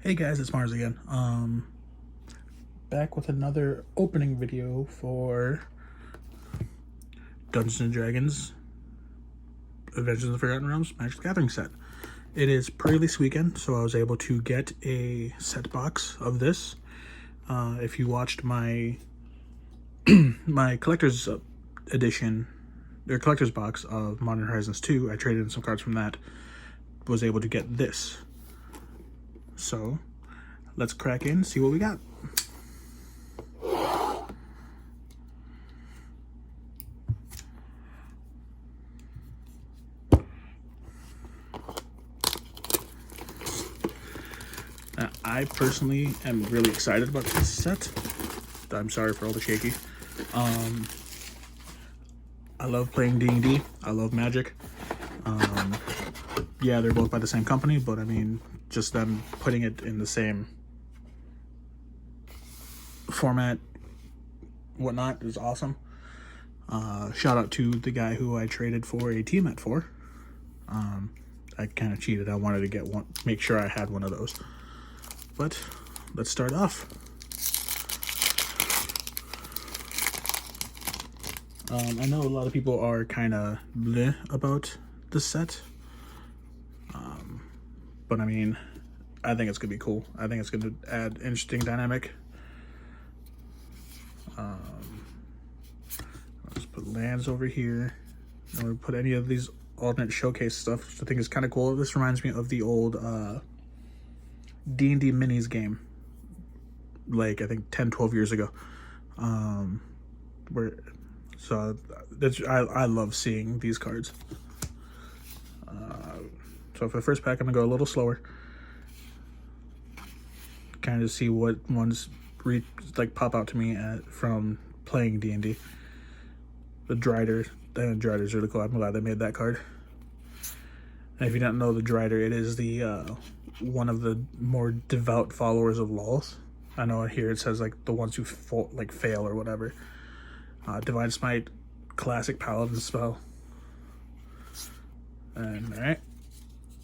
Hey guys, it's Mars again. Back with another opening video for Dungeons and Dragons Adventures in the Forgotten Realms Magic the Gathering set. It is pre-release weekend, so I was able to get a set box of this. If you watched my my collector's edition, or collector's box of Modern Horizons 2, I traded in some cards from that. Was able to get this. So let's crack in, see what we got. Now, I personally am really excited about this set. I'm sorry for all the shaky. I love playing D&D. I love Magic. Yeah, they're both by the same company, but I mean, just them putting it in the same format, whatnot, is awesome. Shout out to the guy who I traded for a Tiamat for. I kind of cheated. I wanted to get one, make sure I had one of those. But let's start off. I know a lot of people are kind of bleh about this set. But I mean, I think it's going to be cool. I think it's going to add interesting dynamic. Let's put lands over here. Don't really put any of these alternate showcase stuff, which I think is kind of cool. This reminds me of the old D&D minis game, like I think 10-12 years ago. I love seeing these cards. So for the first pack, I'm gonna go a little slower, kind of see what ones pop out to me from playing D&D. The Drider, the Drider's really cool. I'm glad they made that card. And if you don't know the Drider, it is the one of the more devout followers of Lols. I know here it says like the ones who fail or whatever. Divine Smite, classic paladin spell. And alright,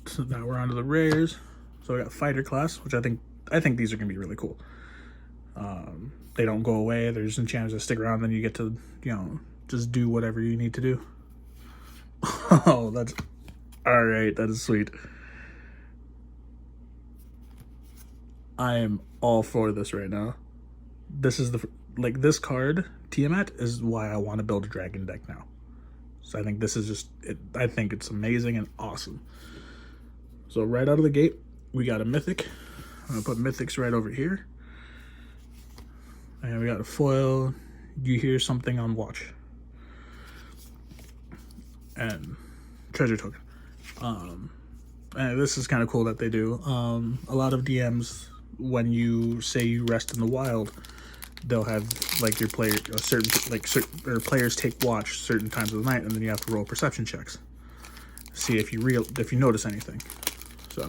so now we're on to the rares. So we got fighter class, which I think these are gonna be really cool. They don't go away. There's enchantments that stick around. Then you get to, you know, just do whatever you need to do. Oh, that's all right. That is sweet. I am all for this right now. This is this card, Tiamat, is why I want to build a dragon deck now. So I think this is just it. I think it's amazing and awesome. So right out of the gate, we got a mythic. I'm gonna put mythics right over here. And we got a foil. You hear something on watch. And treasure token. And this is kind of cool that they do. A lot of DMs, when you say you rest in the wild, they'll have like your player players take watch certain times of the night, and then you have to roll perception checks, see if you notice anything. So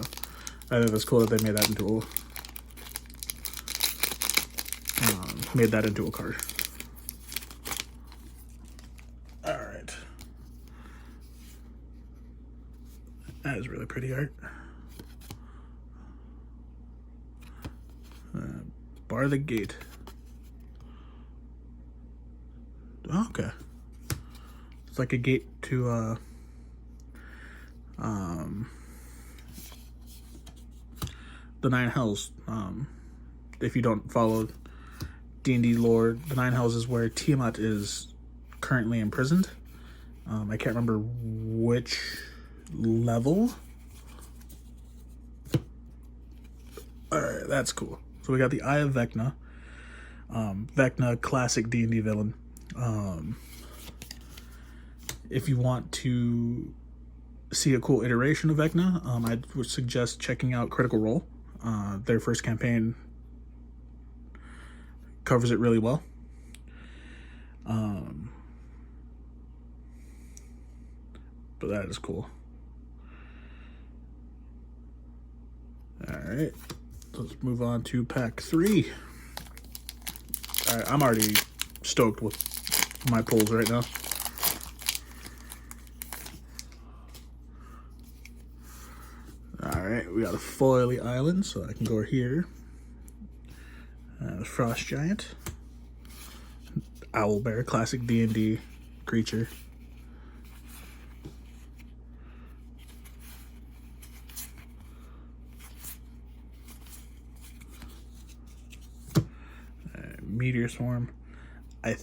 I think that's cool that they made that into a card. All right, that is really pretty art. Bar the gate. Oh, okay, it's like a gate to the Nine Hells. If you don't follow D&D lore, the Nine Hells is where Tiamat is currently imprisoned. I can't remember which level. Alright, that's cool. So we got the Eye of Vecna. Vecna, classic D&D villain. If you want to see a cool iteration of Vecna, I would suggest checking out Critical Role. Their first campaign covers it really well. But that is cool. Alright, let's move on to pack 3. Alright, I'm already stoked with my pulls right now. Alright, we we got a foily island, so I can go here. Frost giant, owl bear, classic D&D creature. Meteor swarm. I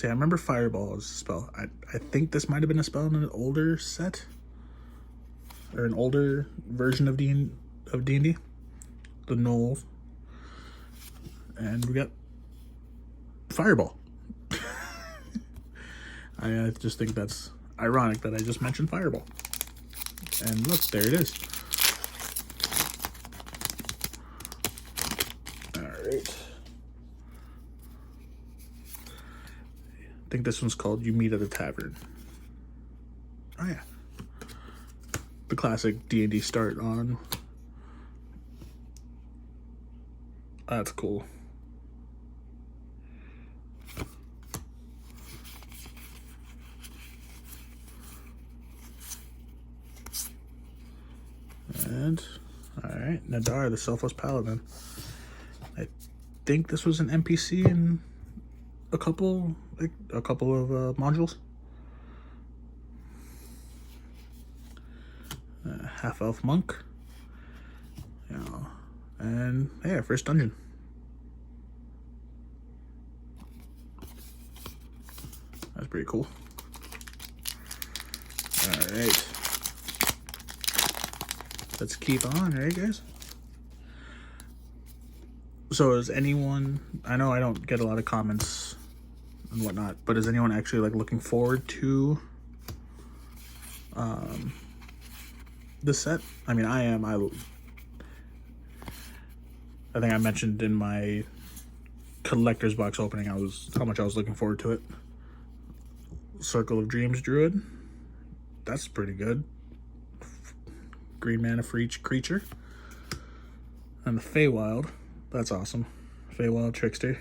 remember fireball as a spell. I think this might have been a spell in an older set, or an older version of D&D, the Knolls. And we got fireball. I just think that's ironic that I just mentioned fireball. And look, there it is. Alright. I think this one's called You Meet at a Tavern. Oh yeah. The classic D&D start on. That's cool. And alright, Nadar, the Selfless Paladin. I think this was an NPC in a couple of modules. Half elf monk. And yeah, first dungeon. That's pretty cool. Alright. Let's keep on, right, guys? So is anyone, I know I don't get a lot of comments and whatnot, but is anyone actually like looking forward to this set? I mean, I am. I think I mentioned in my collector's box opening how much I was looking forward to it. Circle of Dreams Druid. That's pretty good. Green mana for each creature. And the Feywild. That's awesome. Feywild Trickster.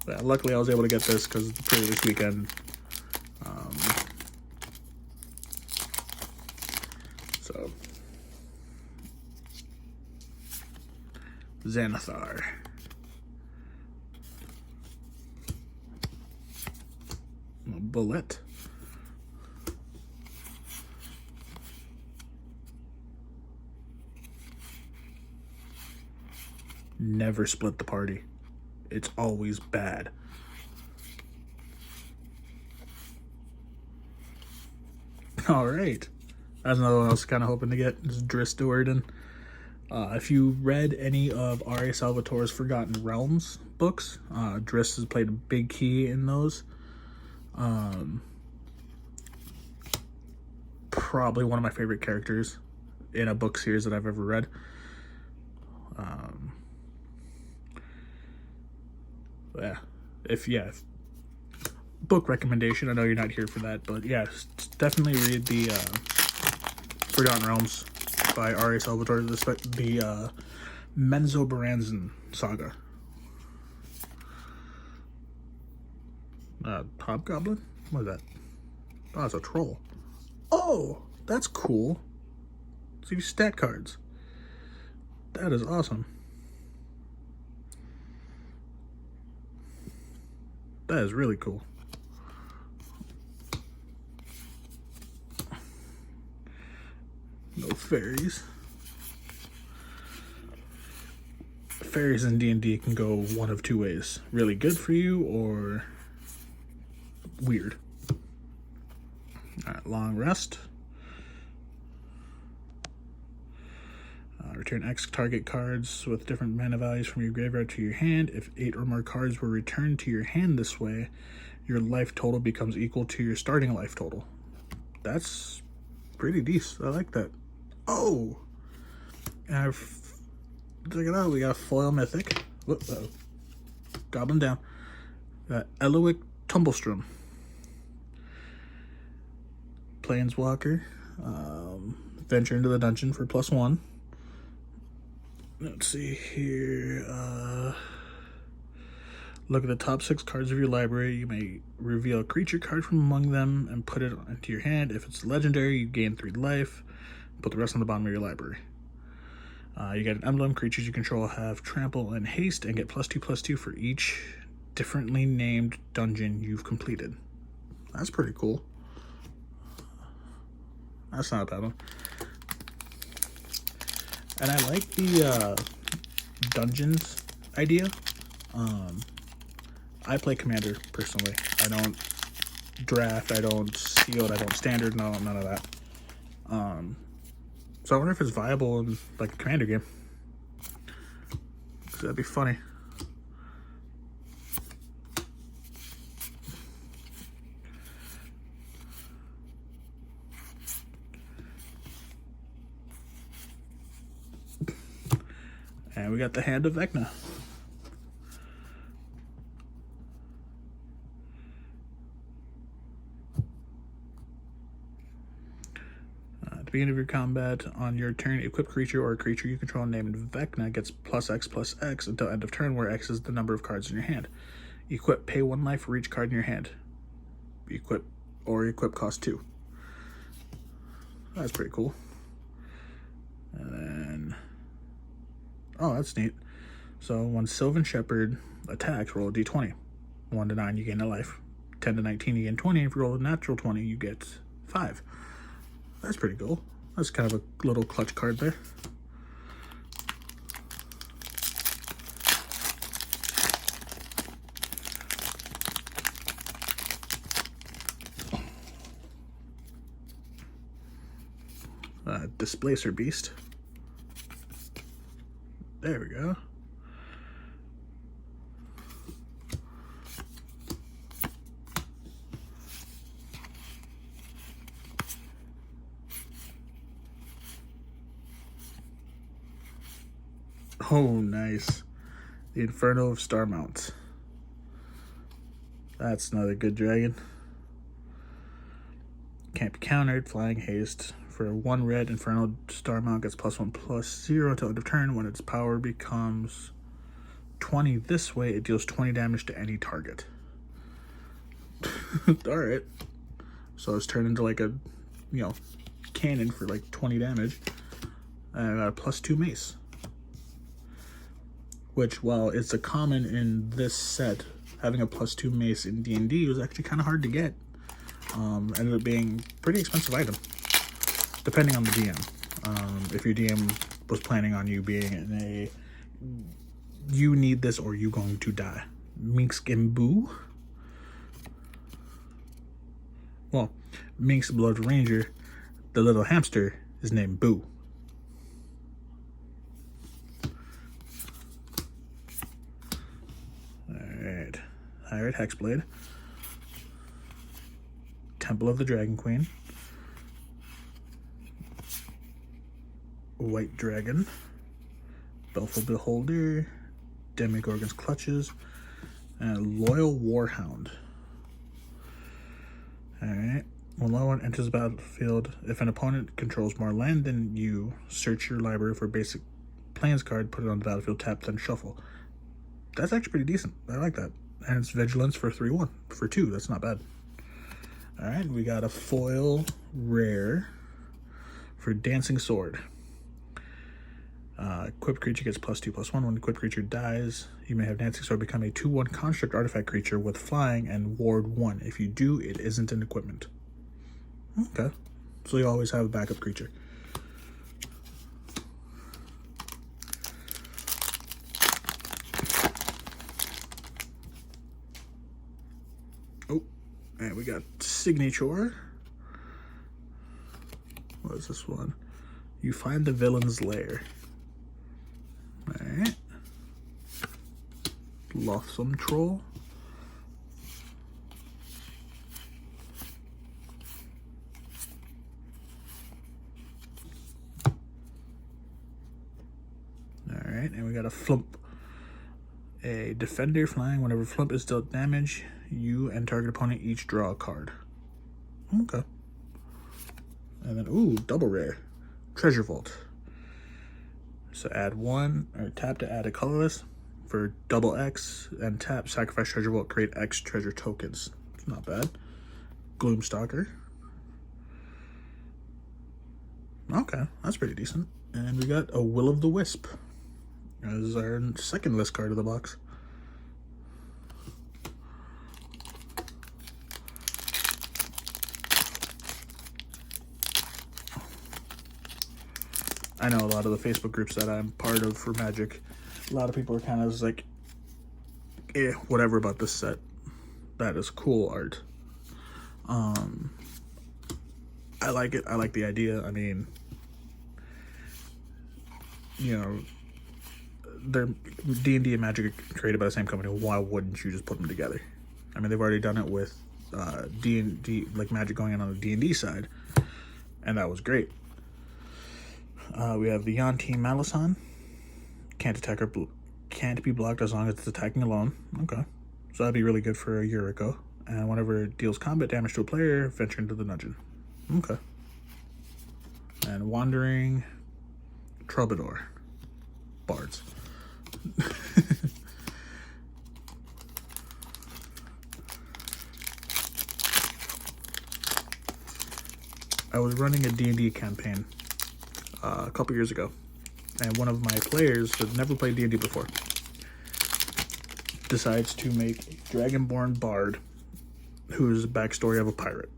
Yeah, luckily I was able to get this because the previous weekend. So Xanathar. Bullet. Never split the party. It's always bad. All right. That's another one I was kind of hoping to get. Is Driss Stewart. And if you read any of R.A. Salvatore's Forgotten Realms books, Driss has played a big key in those. Probably one of my favorite characters in a book series that I've ever read. If book recommendation. I know you're not here for that, but yeah, definitely read the Forgotten Realms by R.A. Salvatore, the Menzoberranzan saga. Hobgoblin? What is that? Oh, it's a troll. Oh, that's cool. So you stat cards. That is awesome. That is really cool. No fairies. Fairies in D&D can go one of two ways. Really good for you or weird. Alright, long rest. Return X target cards with different mana values from your graveyard to your hand. If 8 or more cards were returned to your hand this way, your life total becomes equal to your starting life total. That's pretty decent. I like that. Oh! And check it out. We got a foil mythic. Whoop-oh. Goblin down. Got Eloic Tumblestrom. Planeswalker. Venture into the dungeon for +1. Let's see here. Look at the top 6 cards of your library. You may reveal a creature card from among them and put it into your hand. If it's legendary, you gain 3 life. Put the rest on the bottom of your library. You get an emblem. Creatures you control have trample and haste and get +2/+2 for each differently named dungeon you've completed. That's pretty cool. That's not a bad one. And I like the dungeons idea. I play Commander personally. I don't draft, I don't sealed, I don't standard, none of that. So I wonder if it's viable in like a Commander game. 'Cause that'd be funny. And we got the Hand of Vecna. At the beginning of your combat, on your turn, equip creature or a creature you control named Vecna gets +X/+X until end of turn, where X is the number of cards in your hand. Equip, pay 1 life for each card in your hand. Equip cost 2. That's pretty cool. And then, oh, that's neat. So when Sylvan Shepherd attacks, roll a d20. 1 to 9, you gain a life. 10 to 19, you gain 20. If you roll a natural 20, you get 5. That's pretty cool. That's kind of a little clutch card there. Displacer Beast. There we go. Oh, nice. The Inferno of Starmount. That's another good dragon. Can't be countered. Flying haste. For 1 red, Inferno Starmount gets +1/+0 until end of turn. When its power becomes 20 this way, it deals 20 damage to any target. Alright. So it's turned into like a, cannon for like 20 damage. And I got a +2 mace. Which, while it's a common in this set, having a +2 mace in D&D was actually kind of hard to get. Ended up being a pretty expensive item, depending on the DM. If your DM was planning on you being in a, you need this or you going to die. Minx and Boo. Well, Minx Blood Ranger, the little hamster, is named Boo. Alright. Hired Hexblade. Temple of the Dragon Queen. White Dragon. Baleful Beholder. Demigorgon's Clutches. And Loyal Warhound. Alright. When no one enters the battlefield, if an opponent controls more land than you, search your library for a basic Plains card, put it on the battlefield, tap, then shuffle. That's actually pretty decent. I like that. And it's Vigilance for 3/1. For 2, that's not bad. Alright, we got a foil rare for Dancing Sword. Equipped creature gets +2/+1. When the equipped creature dies, you may have Dancing Sword become a 2/1 construct artifact creature with flying and ward 1. If you do, it isn't an equipment. Okay. So you always have a backup creature. Oh, and we got Signature. What is this one? You find the villain's lair. Alright. Loathsome Troll. Alright, and we got a Flump. A defender flying. Whenever Flump is dealt damage, you and target opponent each draw a card. Okay. And then, ooh, double rare. Treasure Vault. So add 1, or tap to add a colorless. for double X and tap, sacrifice treasure vault, create X treasure tokens. It's not bad. Gloomstalker. Okay, that's pretty decent. And we got a Will of the Wisp as our second list card of the box. I know a lot of the Facebook groups that I'm part of for Magic, a lot of people are kind of just like, whatever about this set. That is cool art. I like it. I like the idea. I mean, you know, they're D&D and Magic are created by the same company. Why wouldn't you just put them together? I mean, they've already done it with D&D, like Magic going in on the D&D side, and that was great. We have the Yanti Malisan. Can't attack or can't be blocked as long as it's attacking alone. Okay, so that'd be really good for a Yuriko. And whenever it deals combat damage to a player, venture into the dungeon. Okay. And Wandering Troubadour. Bards. I was running a D&D campaign a couple years ago, and one of my players who had never played D&D before decides to make a Dragonborn Bard whose backstory of a pirate.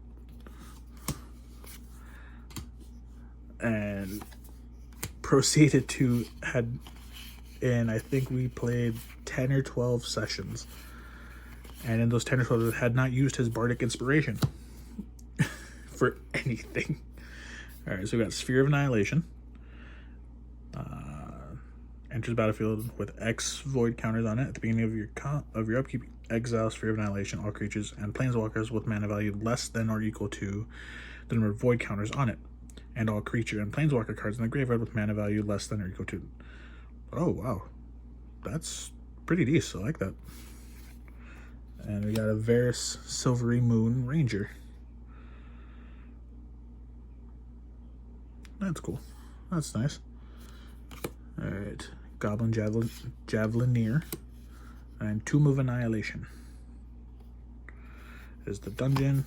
And proceeded to and I think we played 10 or 12 sessions. And in those 10 or 12, had not used his bardic inspiration for anything. All right, so we got Sphere of Annihilation. Enters battlefield with X void counters on it. At the beginning of your upkeep, exile Sphere of Annihilation, all creatures and planeswalkers with mana value less than or equal to the number of void counters on it, and all creature and planeswalker cards in the graveyard with mana value less than or equal to. Oh wow, that's pretty decent. I like that. And we got a Varus Silvery Moon Ranger. That's cool. That's nice. All right, Goblin Javelineer and Tomb of Annihilation is the dungeon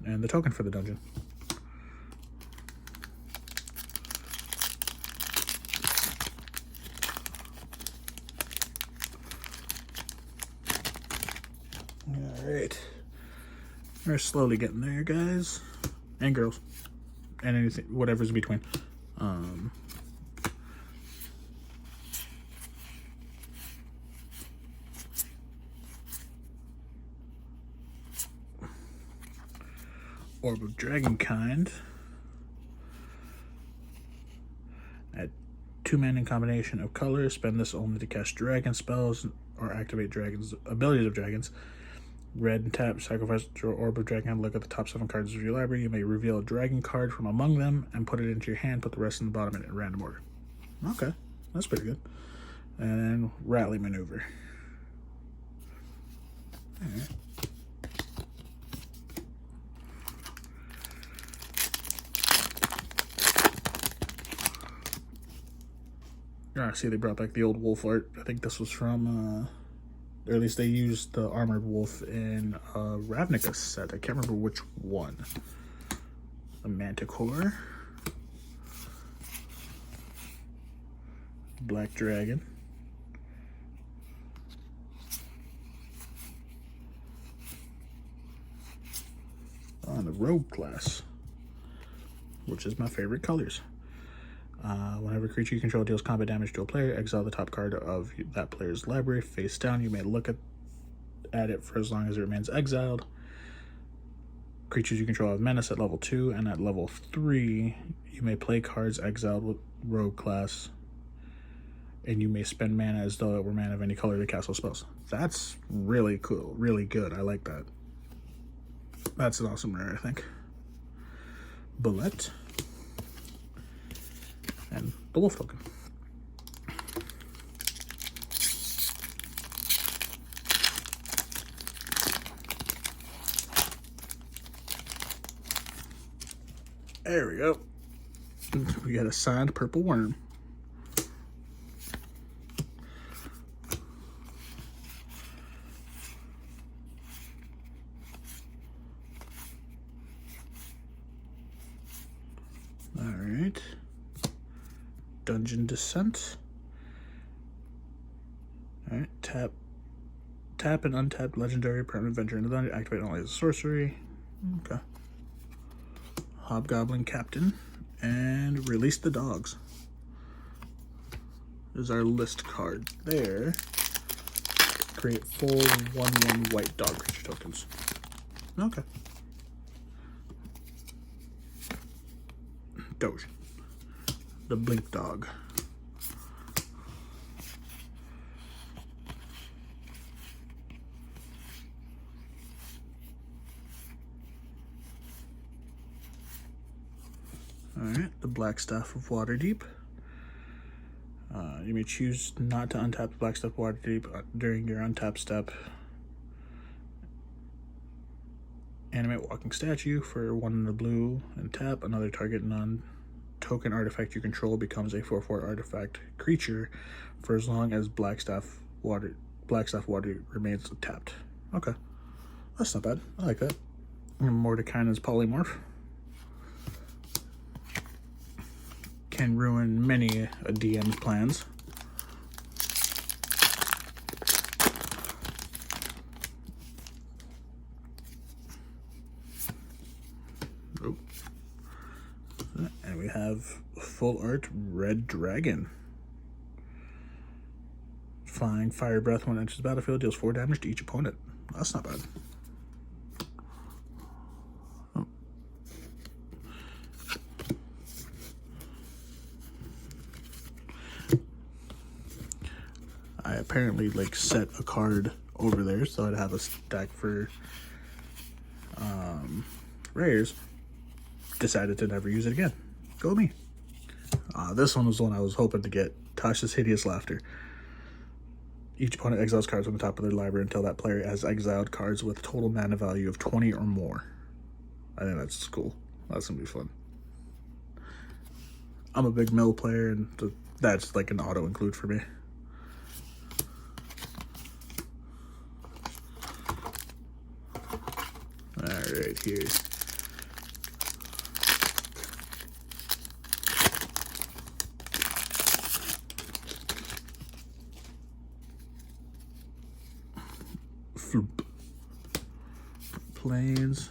and the token for the dungeon. All right, we're slowly getting there, guys and girls, and anything, whatever's in between. Orb of Dragonkind. At 2 mana in combination of colors, spend this only to cast dragon spells or activate dragons abilities of dragons. Red and tap, sacrifice your Orb of Dragonkind, look at the top 7 cards of your library. You may reveal a dragon card from among them and put it into your hand, put the rest in the bottom in random order. Okay, that's pretty good. And then Rally Maneuver. Alright. I see they brought back the old wolf art. I think this was from, or at least they used the armored wolf in Ravnica set. I can't remember which one. The Manticore. Black Dragon. On the Rogue class, which is my favorite colors. Whenever a creature you control deals combat damage to a player, exile the top card of that player's library face down. You may look at it for as long as it remains exiled. Creatures you control have menace at level 2, and at level 3, you may play cards exiled with Rogue class, and you may spend mana as though it were mana of any color to cast those spells. That's really cool, really good. I like that. That's an awesome rare, I think. Bullet. And the wolf token. There we go. We got a signed purple worm. Alright. Dungeon Descent. Alright, tap and untap legendary permanent venture into the dungeon. Activate only as a sorcery. Okay. Hobgoblin Captain. And release the dogs. There's our list card there. Create full 1/1 white dog creature tokens. Okay. Doge. The Blink Dog. Alright, the Black Staff of Waterdeep. You may choose not to untap the Black Staff of Waterdeep during your untap step. Animate Walking Statue for 1 in the blue and tap. Another target non-token artifact you control becomes a 4/4 artifact creature for as long as Black Staff Water remains tapped. Okay, that's not bad. I like that. Mordekainen's Polymorph can ruin many a DM's plans. Oh. And we have full art Red Dragon. Flying Fire Breath when it enters the battlefield deals 4 damage to each opponent. That's not bad. Oh. I apparently like set a card over there so I'd have a stack for rares. Decided to never use it again. Go me. This one was the one I was hoping to get. Tasha's Hideous Laughter. Each opponent exiles cards from the top of their library until that player has exiled cards with total mana value of 20 or more. I think that's cool. That's gonna be fun. I'm a big mill player, and that's like an auto include for me. Alright, here. Floop. Plains.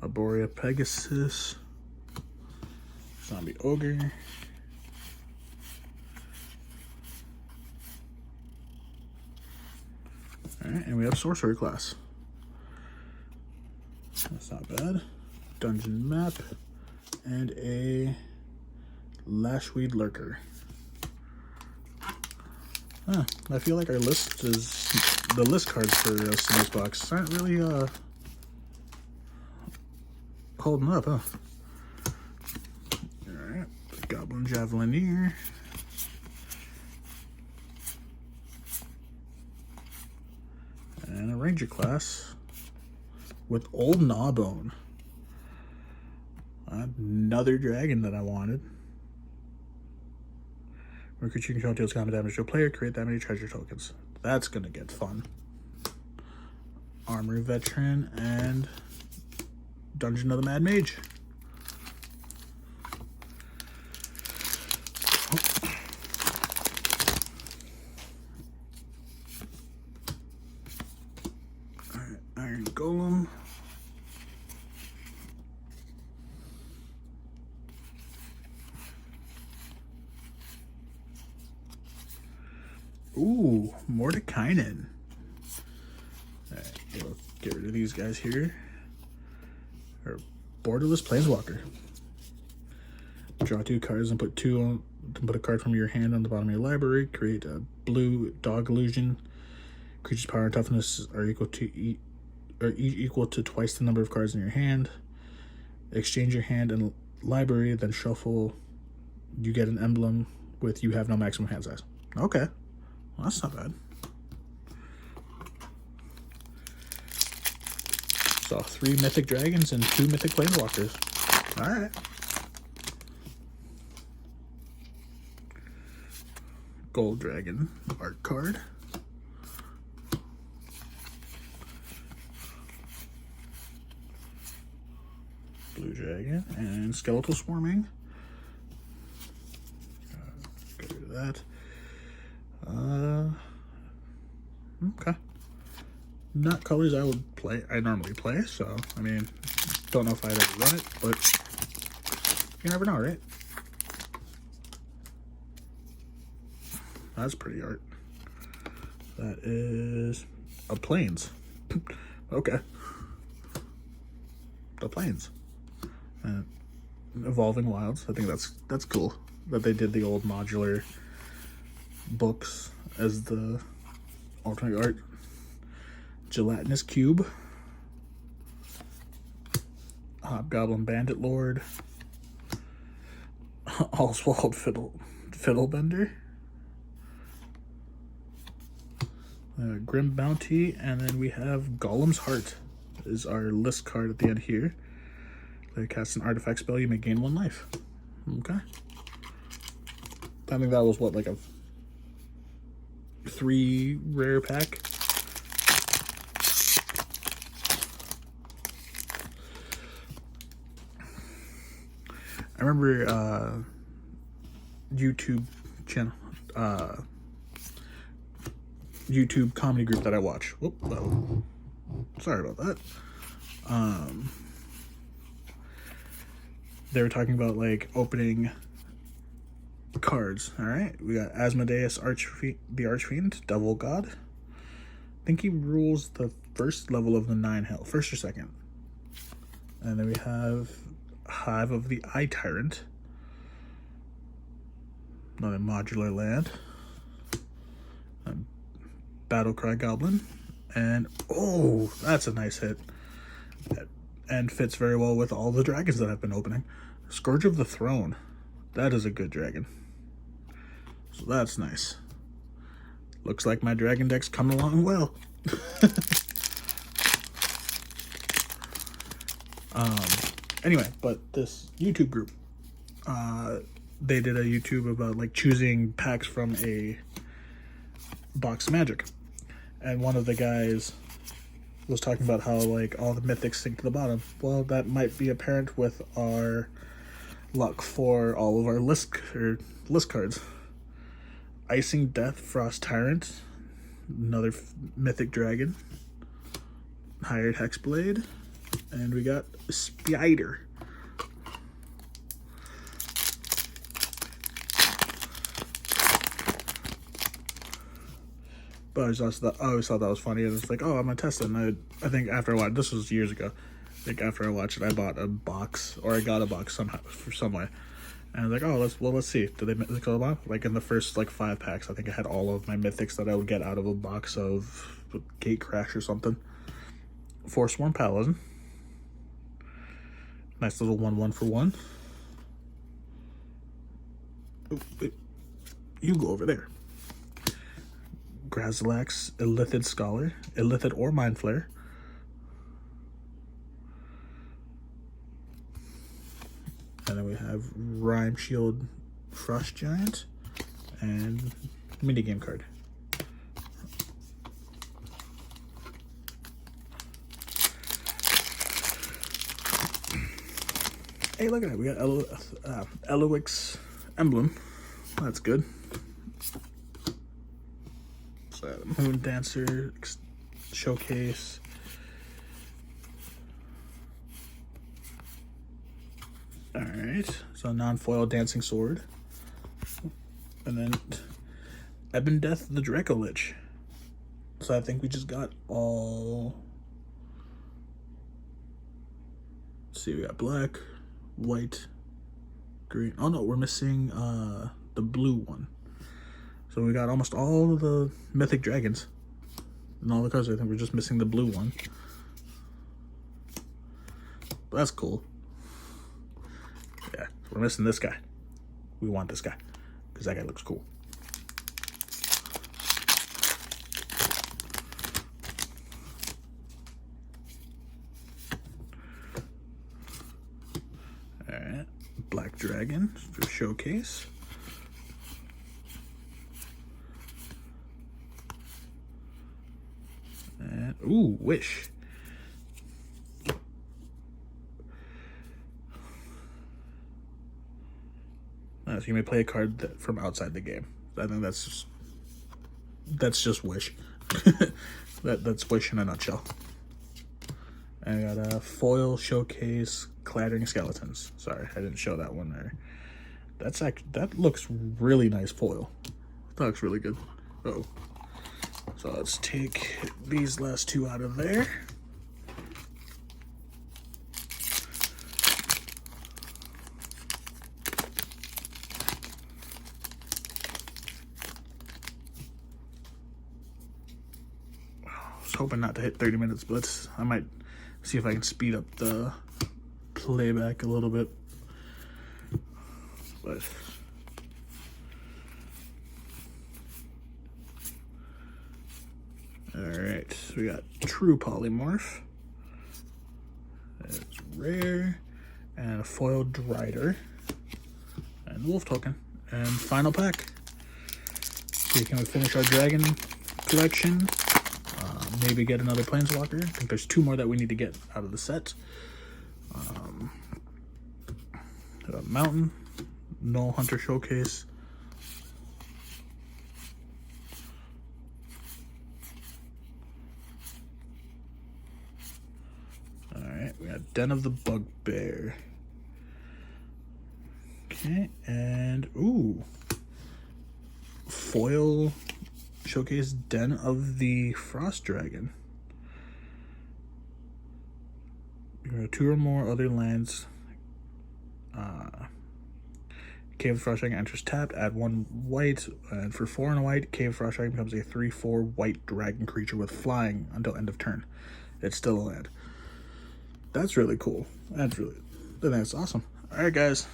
Arborea Pegasus. Zombie Ogre. Alright, and we have Sorcerer class. That's not bad. Dungeon Map. And a Lashweed Lurker. Huh, I feel like our list is... the list cards for us in this box aren't really holding up, huh? Alright, Goblin Javelineer. And a Ranger class with Old Gnawbone. Another dragon that I wanted. When a creature you control deals combat damage to a player, create that many treasure tokens. That's gonna get fun. Armor Veteran and Dungeon of the Mad Mage. Alright, Iron Golem. Ooh, Mordekainen. Alright, we'll get rid of these guys here. Or Borderless Planeswalker. Draw 2 cards and put a card from your hand on the bottom of your library. Create a blue dog illusion. Creature's power and toughness are equal to twice the number of cards in your hand. Exchange your hand and library, then shuffle. You get an emblem with you have no maximum hand size. Okay. Well, that's not bad. Saw 3 mythic dragons and 2 mythic planeswalkers. Alright. Gold Dragon art card. Blue Dragon and Skeletal Swarming. that. Okay. Not colors I would play. I normally play, so I mean, don't know if I'd ever run it, but you never know, right? That's pretty art. That is a plains. Okay. The plains. Evolving Wilds. I think that's cool that they did the old modular books as the alternate art. Gelatinous Cube. Hobgoblin Bandit Lord. Oswald Fiddlebender. Grim Bounty, and then we have Golem's Heart is our list card at the end here. They cast an artifact spell, you may gain 1 life. Okay. I think that was what, like a 3 rare pack. I remember YouTube channel, YouTube comedy group that I watch. Whoop, whoa. Sorry about that. They were talking about like opening cards. All right, we got Asmodeus, the Archfiend, Devil God. I think he rules the first level of the 9 hell, first or second. And then we have Hive of the Eye Tyrant, another modular land. Battlecry Goblin, and oh, that's a nice hit, and fits very well with all the dragons that I've been opening. Scourge of the Throne, that is a good dragon, so that's nice. Looks like my dragon deck's coming along well. Anyway, but this YouTube group, they did a YouTube about like choosing packs from a box of Magic, and one of the guys was talking about how like all the mythics sink to the bottom. Well, that might be apparent with our luck for all of our list cards. Icing Death, Frost Tyrant, another mythic dragon, Hired Hexblade, and we got Spider. But I always thought that was funny, and it's like, oh, I'm gonna test it. And I think after I watched, this was years ago. I think after I watched it, I bought a box, or I got a box somehow for some way. And I was like, oh, let's see. Did they mythic all the like in the first like 5 packs? I think I had all of my mythics that I would get out of a box of Gate Crash or something. Forsworn Paladin. Nice little 1/1 for 1. Oh, you go over there. Grazlax, Illithid Scholar, Illithid or Mind Flare. And then we have Rhyme Shield, Frost Giant, and minigame card. Hey, look at that. We got Elowick's Emblem. That's good. Moon Dancer Showcase. Alright, so non-foil Dancing Sword. And then Ebon Death the Draco Lich. So I think we just got all. Let's see, we got black, white, green. Oh no, we're missing the blue one. So we got almost all of the mythic dragons and all the cards. I think we're just missing the blue one. But that's cool. Yeah, we're missing this guy. We want this guy because that guy looks cool. All right, Black Dragon for Showcase. And, ooh, Wish. So you may play a card from outside the game. I think that's just Wish. That's Wish in a nutshell. And I got a foil showcase clattering skeletons. Sorry, I didn't show that one there. That looks really nice foil. That looks really good. Oh, so let's take these last two out of there. I was hoping not to hit 30 minutes, but I might see if I can speed up the playback a little bit. But alright, so we got True Polymorph. It's rare. And a foiled Drider. And Wolf Token. And final pack. So can we finish our Dragon collection? Maybe get another Planeswalker. I think there's 2 more that we need to get out of the set. Mountain. Null Hunter Showcase. Alright, we got Den of the Bugbear. Okay, and ooh. Foil Showcase Den of the Frost Dragon. You have 2 or more other lands. Cave of Frost Dragon enters tapped, add 1 white, and for 4 and a white, Cave of Frost Dragon becomes a 3/4 white dragon creature with flying until end of turn. It's still a land. That's really cool. That's awesome. Alright guys,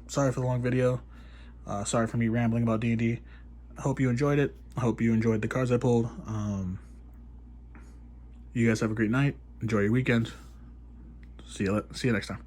sorry for the long video. Sorry for me rambling about D&D. I hope you enjoyed it. I hope you enjoyed the cards I pulled. You guys have a great night. Enjoy your weekend. See you next time.